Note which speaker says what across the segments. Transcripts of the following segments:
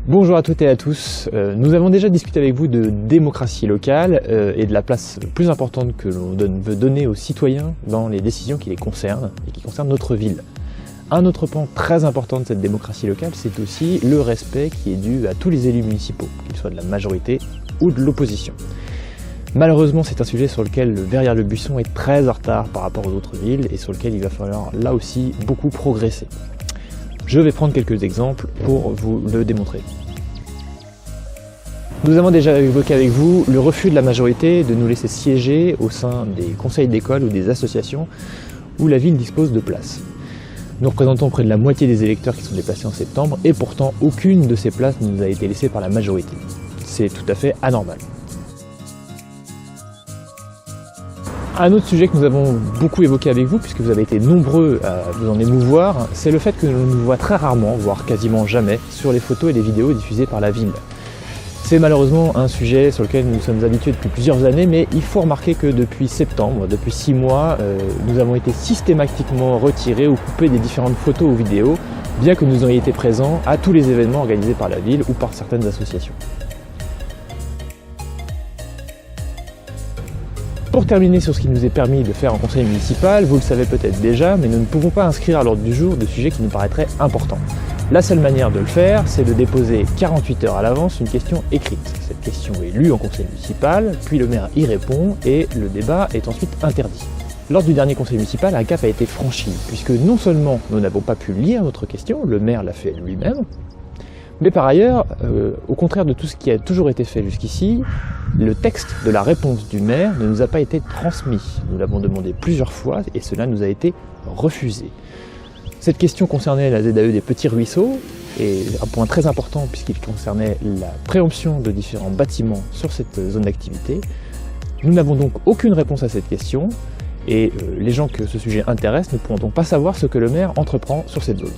Speaker 1: Bonjour à toutes et à tous. Nous avons déjà discuté avec vous de démocratie locale et de la place plus importante que l'on veut donner aux citoyens dans les décisions qui les concernent et qui concernent notre ville. Un autre pan très important de cette démocratie locale, c'est aussi le respect qui est dû à tous les élus municipaux, qu'ils soient de la majorité ou de l'opposition. Malheureusement, c'est un sujet sur lequel Verrières-le-Buisson est très en retard par rapport aux autres villes et sur lequel il va falloir là aussi beaucoup progresser. Je vais prendre quelques exemples pour vous le démontrer. Nous avons déjà évoqué avec vous le refus de la majorité de nous laisser siéger au sein des conseils d'école ou des associations où la ville dispose de places. Nous représentons près de la moitié des électeurs qui sont déplacés en septembre et pourtant aucune de ces places ne nous a été laissée par la majorité. C'est tout à fait anormal. Un autre sujet que nous avons beaucoup évoqué avec vous, puisque vous avez été nombreux à vous en émouvoir, c'est le fait que l'on nous voit très rarement, voire quasiment jamais, sur les photos et les vidéos diffusées par la ville. C'est malheureusement un sujet sur lequel nous sommes habitués depuis plusieurs années, mais il faut remarquer que depuis septembre, depuis 6 mois, nous avons été systématiquement retirés ou coupés des différentes photos ou vidéos, bien que nous ayons été présents à tous les événements organisés par la ville ou par certaines associations. Pour terminer sur ce qui nous est permis de faire en conseil municipal, vous le savez peut-être déjà, mais nous ne pouvons pas inscrire à l'ordre du jour de sujets qui nous paraîtraient importants. La seule manière de le faire, c'est de déposer 48 heures à l'avance une question écrite. Cette question est lue en conseil municipal, puis le maire y répond et le débat est ensuite interdit. Lors du dernier conseil municipal, un cap a été franchi, puisque non seulement nous n'avons pas pu lire notre question, le maire l'a fait lui-même, mais par ailleurs, au contraire de tout ce qui a toujours été fait jusqu'ici, le texte de la réponse du maire ne nous a pas été transmis. Nous l'avons demandé plusieurs fois et cela nous a été refusé. Cette question concernait la ZAE des petits ruisseaux, et un point très important puisqu'il concernait la préemption de différents bâtiments sur cette zone d'activité. Nous n'avons donc aucune réponse à cette question, et les gens que ce sujet intéresse ne pourront donc pas savoir ce que le maire entreprend sur cette zone.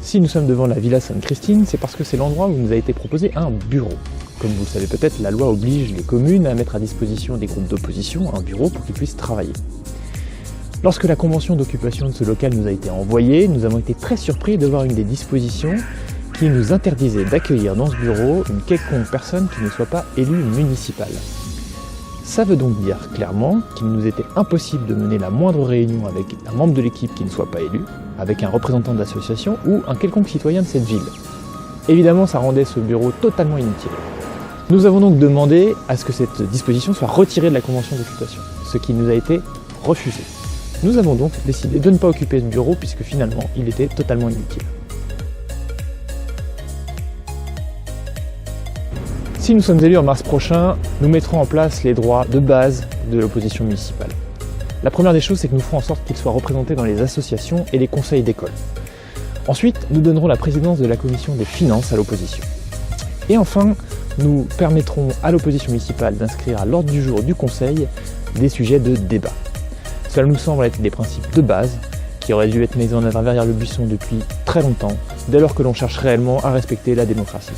Speaker 1: Si nous sommes devant la Villa Sainte-Christine, c'est parce que c'est l'endroit où nous a été proposé un bureau. Comme vous le savez peut-être, la loi oblige les communes à mettre à disposition des groupes d'opposition un bureau pour qu'ils puissent travailler. Lorsque la convention d'occupation de ce local nous a été envoyée, nous avons été très surpris de voir une des dispositions qui nous interdisait d'accueillir dans ce bureau une quelconque personne qui ne soit pas élue municipale. Ça veut donc dire clairement qu'il nous était impossible de mener la moindre réunion avec un membre de l'équipe qui ne soit pas élu, avec un représentant d'association ou un quelconque citoyen de cette ville. Évidemment, ça rendait ce bureau totalement inutile. Nous avons donc demandé à ce que cette disposition soit retirée de la convention d'occupation, ce qui nous a été refusé. Nous avons donc décidé de ne pas occuper ce bureau puisque finalement, il était totalement inutile. Si nous sommes élus en mars prochain, nous mettrons en place les droits de base de l'opposition municipale. La première des choses, c'est que nous ferons en sorte qu'ils soient représentés dans les associations et les conseils d'école. Ensuite, nous donnerons la présidence de la commission des finances à l'opposition. Et enfin, nous permettrons à l'opposition municipale d'inscrire à l'ordre du jour du conseil des sujets de débat. Cela nous semble être des principes de base qui auraient dû être mis en œuvre à Verrières-le-Buisson depuis très longtemps, dès lors que l'on cherche réellement à respecter la démocratie.